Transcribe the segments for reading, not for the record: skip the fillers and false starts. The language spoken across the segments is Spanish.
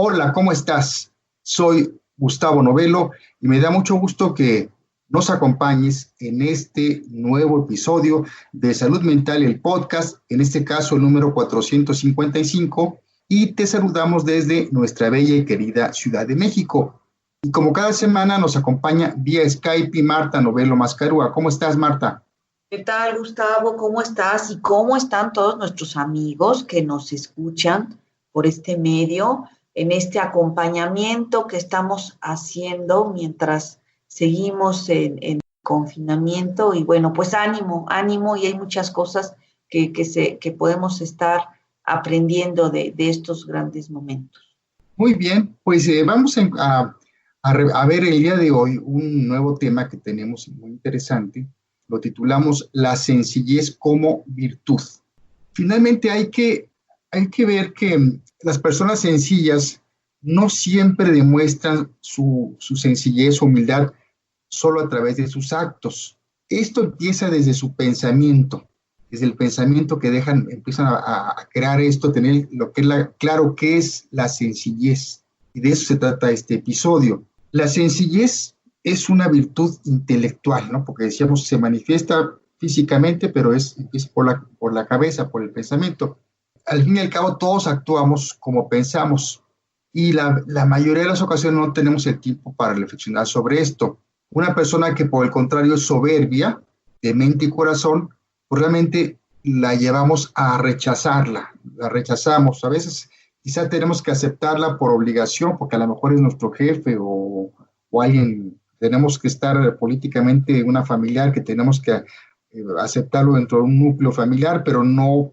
Hola, ¿cómo estás? Soy Gustavo Novelo y me da mucho gusto que nos acompañes en este nuevo episodio de Salud Mental, el podcast, en este caso el número 455, y te saludamos desde nuestra bella y querida Ciudad de México. Y como cada semana nos acompaña vía Skype Marta Novelo Mascarúa. ¿Cómo estás, Marta? ¿Qué tal, Gustavo? ¿Cómo estás? ¿Y cómo están todos nuestros amigos que nos escuchan por este medio, en este acompañamiento que estamos haciendo mientras seguimos en confinamiento? Y bueno, pues ánimo, ánimo, y hay muchas cosas que podemos estar aprendiendo de estos grandes momentos. Muy bien, pues vamos a ver el día de hoy un nuevo tema que tenemos muy interesante. Lo titulamos La sencillez como virtud. Finalmente hay que ver que las personas sencillas no siempre demuestran su sencillez o humildad solo a través de sus actos. Esto empieza desde su pensamiento, desde el pensamiento que empiezan a crear esto, tener lo que es claro qué es la sencillez. Y de eso se trata este episodio. La sencillez es una virtud intelectual, ¿no? Porque decíamos, se manifiesta físicamente, pero empieza por la cabeza, por el pensamiento. Al fin y al cabo, todos actuamos como pensamos. Y la mayoría de las ocasiones no tenemos el tiempo para reflexionar sobre esto. Una persona que por el contrario es soberbia, de mente y corazón, pues realmente la llevamos a rechazarla, la rechazamos. A veces quizá tenemos que aceptarla por obligación, porque a lo mejor es nuestro jefe o alguien, tenemos que estar políticamente una familiar que tenemos que aceptarlo dentro de un núcleo familiar, pero no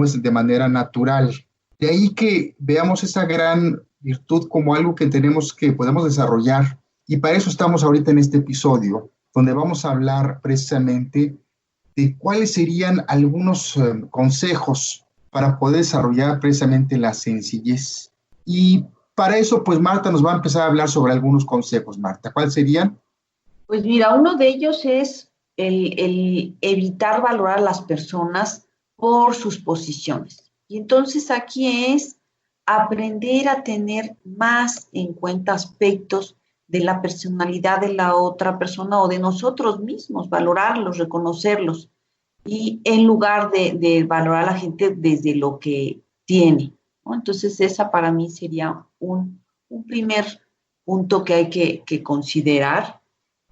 es de manera natural. De ahí que veamos esa gran virtud como algo que podemos desarrollar. Y para eso estamos ahorita en este episodio, donde vamos a hablar precisamente de cuáles serían algunos consejos para poder desarrollar precisamente la sencillez. Y para eso, pues Marta nos va a empezar a hablar sobre algunos consejos. Marta, ¿cuáles serían? Pues mira, uno de ellos es el evitar valorar a las personas por sus posiciones. Y entonces aquí es aprender a tener más en cuenta aspectos de la personalidad de la otra persona o de nosotros mismos, valorarlos, reconocerlos, y en lugar de valorar a la gente desde lo que tiene, ¿no? Entonces esa para mí sería un primer punto que hay que considerar.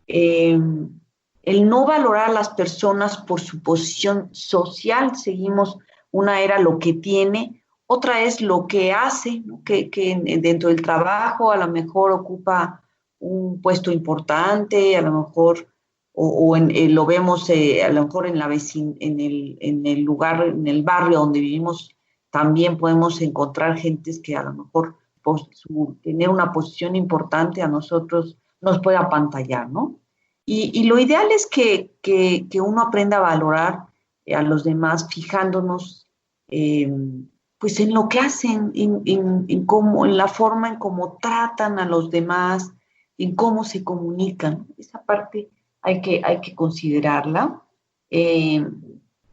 eh, el no valorar a las personas por su posición social. Seguimos, una era lo que tiene, otra es lo que hace, ¿no? Que dentro del trabajo a lo mejor ocupa un puesto importante, a lo mejor, lo vemos a lo mejor en el lugar, en el barrio donde vivimos, también podemos encontrar gentes que a lo mejor por tener una posición importante a nosotros nos puede apantallar, ¿no? Y lo ideal es que uno aprenda a valorar a los demás fijándonos eh, pues en lo que hacen, cómo, en la forma en cómo tratan a los demás, en cómo se comunican. Esa parte hay que considerarla. Eh,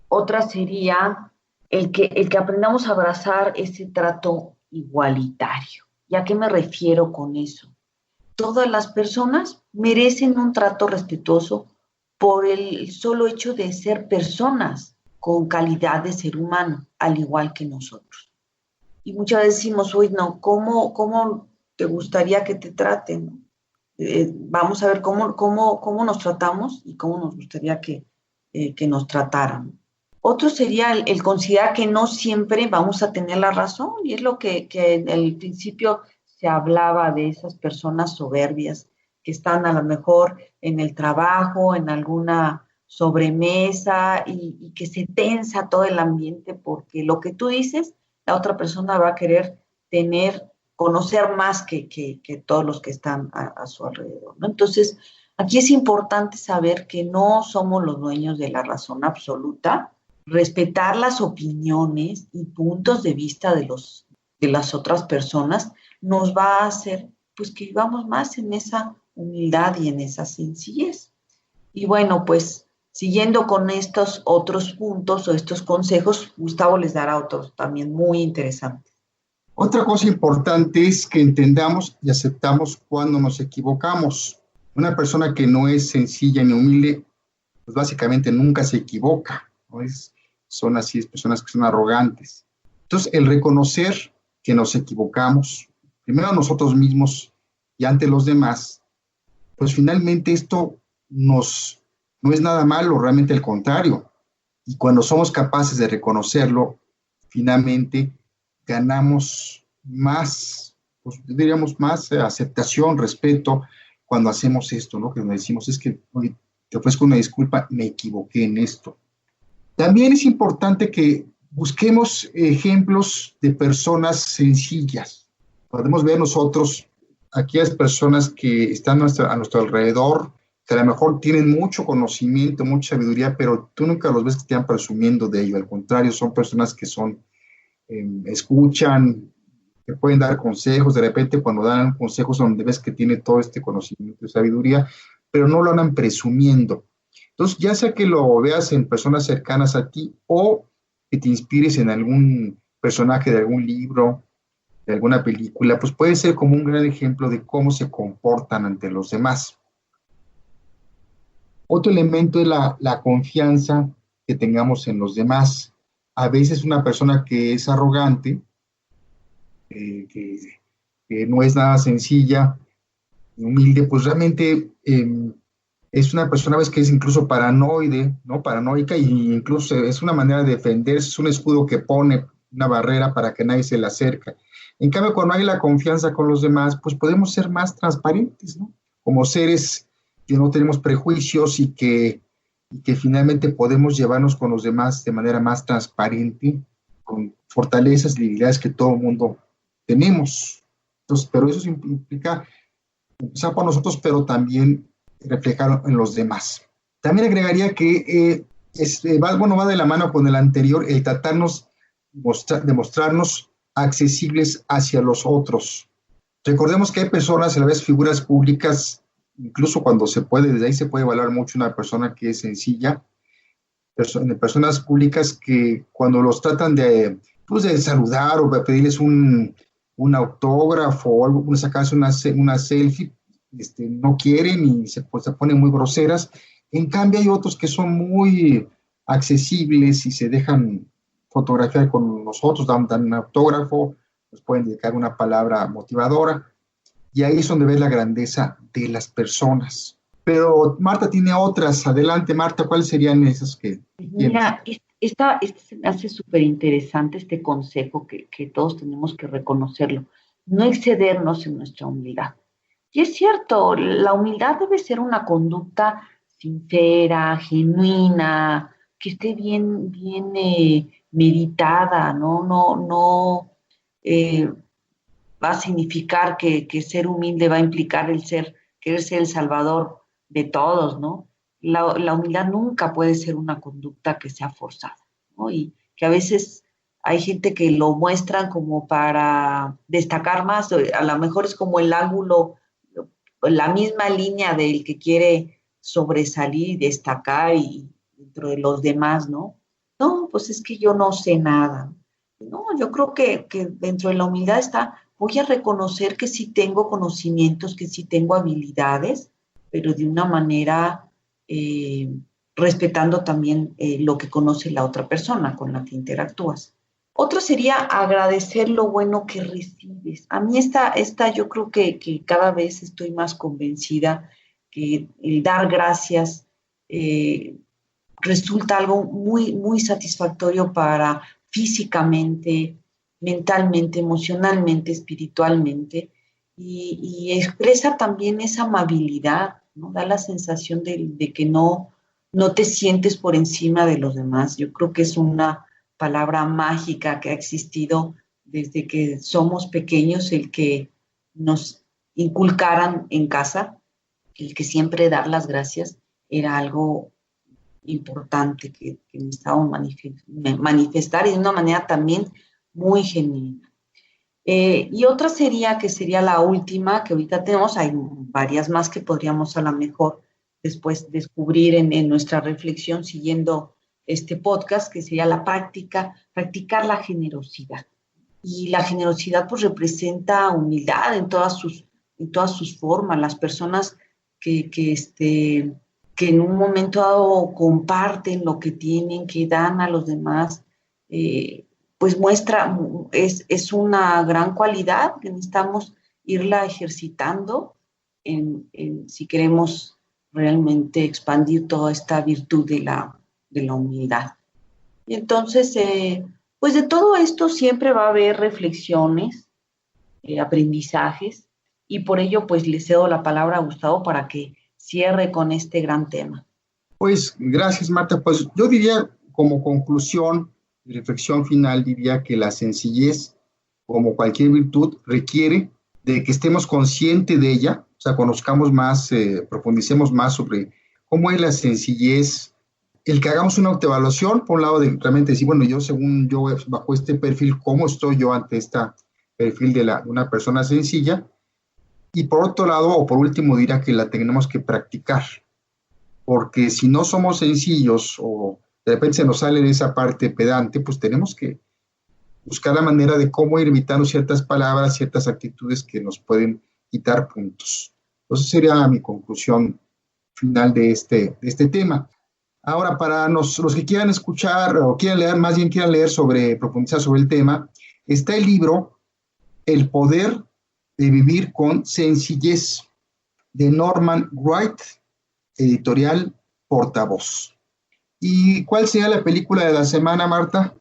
Otra sería el que aprendamos a abrazar ese trato igualitario. ¿Y a qué me refiero con eso? Todas las personas merecen un trato respetuoso por el solo hecho de ser personas con calidad de ser humano, al igual que nosotros. Y muchas veces decimos, uy, no, ¿cómo te gustaría que te traten? Vamos a ver cómo nos tratamos y cómo nos gustaría que nos trataran. Otro sería el considerar que no siempre vamos a tener la razón, y es lo que en el principio se hablaba de esas personas soberbias que están a lo mejor en el trabajo, en alguna sobremesa, y que se tensa todo el ambiente porque lo que tú dices, la otra persona va a querer conocer más que todos los que están a su alrededor, ¿no? Entonces, aquí es importante saber que no somos los dueños de la razón absoluta. Respetar las opiniones y puntos de vista de las otras personas nos va a hacer pues que vivamos más en esa humildad y en esa sencillez. Y bueno, pues siguiendo con estos otros puntos o estos consejos, Gustavo les dará otros también muy interesantes. Otra cosa importante es que entendamos y aceptamos cuando nos equivocamos. Una persona que no es sencilla ni humilde, pues básicamente nunca se equivoca, ¿no? Son así, personas que son arrogantes. Entonces, el reconocer que nos equivocamos, primero nosotros mismos y ante los demás, pues finalmente esto no es nada malo, realmente al contrario. Y cuando somos capaces de reconocerlo, finalmente ganamos más, pues diríamos más aceptación, respeto, cuando hacemos esto, ¿no? Que nos decimos, es que oye, te ofrezco una disculpa, me equivoqué en esto. También es importante que busquemos ejemplos de personas sencillas. Podemos ver nosotros aquellas personas que están a nuestro alrededor, que a lo mejor tienen mucho conocimiento, mucha sabiduría, pero tú nunca los ves que estén presumiendo de ello. Al contrario, son personas que escuchan, que pueden dar consejos. De repente, cuando dan consejos, donde ves que tiene todo este conocimiento y sabiduría, pero no lo andan presumiendo. Entonces, ya sea que lo veas en personas cercanas a ti o que te inspires en algún personaje de algún libro, de alguna película, pues puede ser como un gran ejemplo de cómo se comportan ante los demás. Otro elemento es la confianza que tengamos en los demás. A veces una persona que es arrogante, que no es nada sencilla, humilde, pues realmente es una persona a veces que es incluso paranoide, ¿no? Paranoica, y incluso es una manera de defenderse, es un escudo que pone una barrera para que nadie se le acerque. En cambio, cuando hay la confianza con los demás, pues podemos ser más transparentes, ¿no? Como seres que no tenemos prejuicios y que finalmente podemos llevarnos con los demás de manera más transparente, con fortalezas y debilidades que todo el mundo tenemos. Entonces, pero eso implica empezar por nosotros, pero también reflejar en los demás. También agregaría que va de la mano con el anterior, el tratarnos de mostrarnos accesibles hacia los otros. Recordemos que hay personas, a la vez figuras públicas, incluso cuando se puede, desde ahí se puede evaluar mucho una persona que es sencilla, personas públicas que cuando los tratan de saludar o de pedirles un autógrafo o algo, sacarse una selfie, no quieren y se ponen muy groseras. En cambio hay otros que son muy accesibles y se dejan fotografiar con nosotros, dan un autógrafo, nos pueden dedicar una palabra motivadora, y ahí es donde ves la grandeza de las personas. Pero Marta tiene otras. Adelante, Marta, ¿cuáles serían esas que Mira, se me hace súper interesante este consejo que todos tenemos que reconocerlo. No excedernos en nuestra humildad. Y es cierto, la humildad debe ser una conducta sincera, genuina, que esté bien meditada, ¿no? No va a significar que ser humilde va a implicar querer ser el salvador de todos, ¿no? La humildad nunca puede ser una conducta que sea forzada, ¿no? Y que a veces hay gente que lo muestran como para destacar más, a lo mejor es como el ángulo, la misma línea del que quiere sobresalir y destacar y dentro de los demás, ¿no? No, pues es que yo no sé nada. No, yo creo que dentro de la humildad está, voy a reconocer que sí tengo conocimientos, que sí tengo habilidades, pero de una manera eh, respetando también lo que conoce la otra persona con la que interactúas. Otro sería agradecer lo bueno que recibes. A mí esta yo creo que cada vez estoy más convencida que el dar gracias resulta algo muy satisfactorio para físicamente, mentalmente, emocionalmente, espiritualmente, y expresa también esa amabilidad, ¿no? Da la sensación de que no te sientes por encima de los demás. Yo creo que es una palabra mágica que ha existido desde que somos pequeños, el que nos inculcaran en casa, el que siempre dar las gracias era algo importante que necesitamos manifestar y de una manera también muy genuina. Y otra sería la última que ahorita tenemos, hay varias más que podríamos a lo mejor después descubrir en nuestra reflexión siguiendo este podcast, que sería practicar la generosidad. y la generosidad pues representa humildad en todas sus formas. Las personas que en un momento dado comparten lo que tienen, que dan a los demás, pues es una gran cualidad que necesitamos irla ejercitando si queremos realmente expandir toda esta virtud de la humildad. Y entonces, pues de todo esto siempre va a haber reflexiones, aprendizajes, y por ello pues le cedo la palabra a Gustavo para que cierre con este gran tema. Pues gracias, Marta. Pues yo diría como conclusión y reflexión final, diría que la sencillez, como cualquier virtud, requiere de que estemos conscientes de ella, o sea, conozcamos más, profundicemos más sobre cómo es la sencillez, el que hagamos una autoevaluación, por un lado, de realmente decir, bueno, según yo, bajo este perfil, ¿cómo estoy yo ante este perfil de una persona sencilla? Y por otro lado, o por último, diría que la tenemos que practicar, porque si no somos sencillos o de repente se nos sale de esa parte pedante, pues tenemos que buscar la manera de cómo ir evitando ciertas palabras, ciertas actitudes que nos pueden quitar puntos. Entonces sería mi conclusión final de este tema. Ahora, para los que quieran escuchar o quieran leer, más bien quieran leer profundizar sobre el tema, está el libro El poder de vivir con sencillez, de Norman Wright, editorial Portavoz. ¿Y cuál sería la película de la semana, Marta?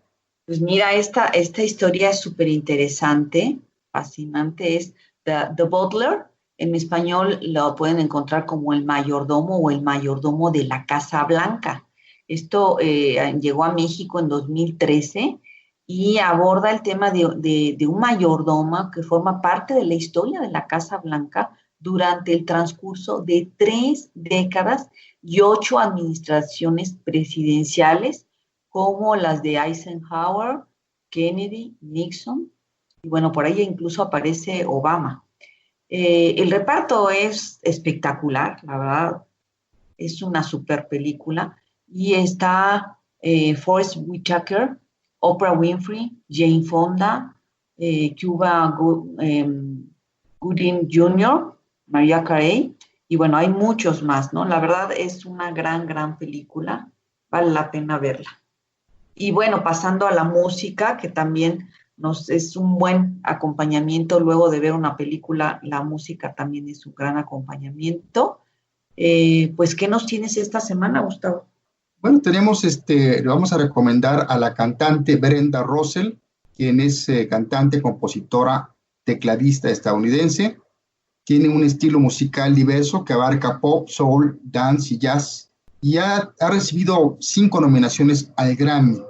Pues mira, esta historia es súper interesante, fascinante, es The Butler. En español lo pueden encontrar como El mayordomo o El mayordomo de la Casa Blanca. Esto llegó a México en 2013 y aborda el tema de un mayordomo que forma parte de la historia de la Casa Blanca durante el transcurso de 3 décadas y 8 administraciones presidenciales, como las de Eisenhower, Kennedy, Nixon, y bueno, por ahí incluso aparece Obama. El reparto es espectacular, la verdad, es una super película, y está Forest Whitaker, Oprah Winfrey, Jane Fonda, Cuba Gooding Jr., Mariah Carey, y bueno, hay muchos más, ¿no? La verdad es una gran película, vale la pena verla. Y bueno, pasando a la música, que también es un buen acompañamiento luego de ver una película, la música también es un gran acompañamiento. Pues, ¿qué nos tienes esta semana, Gustavo? Bueno, le vamos a recomendar a la cantante Brenda Russell, quien es cantante, compositora, tecladista estadounidense. Tiene un estilo musical diverso que abarca pop, soul, dance y jazz, y ha recibido 5 nominaciones al Grammy.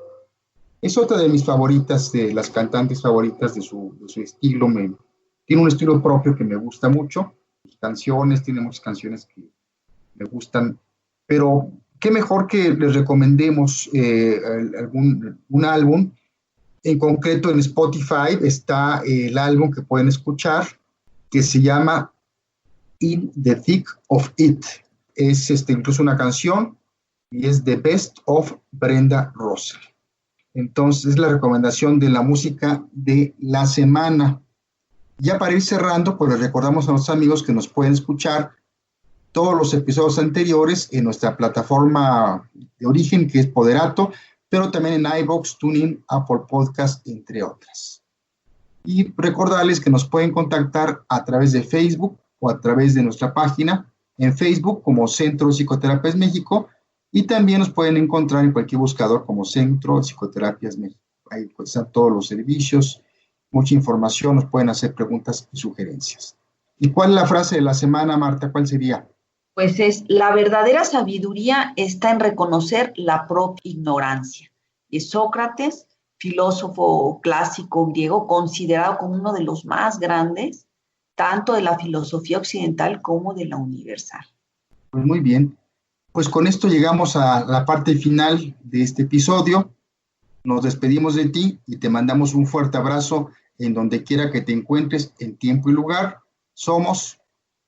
Es otra de mis favoritas, de las cantantes favoritas de su estilo. Tiene un estilo propio que me gusta mucho. Sus canciones, tiene muchas canciones que me gustan, pero qué mejor que les recomendemos un álbum. En concreto, en Spotify está el álbum que pueden escuchar, que se llama In the Thick of It. Es incluso una canción y es The Best of Brenda Russell. Entonces, es la recomendación de la música de la semana. Ya para ir cerrando, pues les recordamos a nuestros amigos que nos pueden escuchar todos los episodios anteriores en nuestra plataforma de origen, que es Poderato, pero también en iVoox, TuneIn, Apple Podcast, entre otras. Y recordarles que nos pueden contactar a través de Facebook o a través de nuestra página en Facebook como Centro de Psicoterapias México, y también nos pueden encontrar en cualquier buscador como Centro de Psicoterapias México. Ahí pues están todos los servicios, mucha información, nos pueden hacer preguntas y sugerencias. ¿Y cuál es la frase de la semana, Marta? ¿Cuál sería? Pues la verdadera sabiduría está en reconocer la propia ignorancia. Es Sócrates, filósofo clásico griego, considerado como uno de los más grandes, tanto de la filosofía occidental como de la universal. Pues muy bien. Pues con esto llegamos a la parte final de este episodio. Nos despedimos de ti y te mandamos un fuerte abrazo en donde quiera que te encuentres, en tiempo y lugar. Somos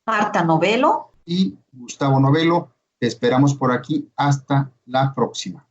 Marta Novelo y Gustavo Novelo. Te esperamos por aquí. Hasta la próxima.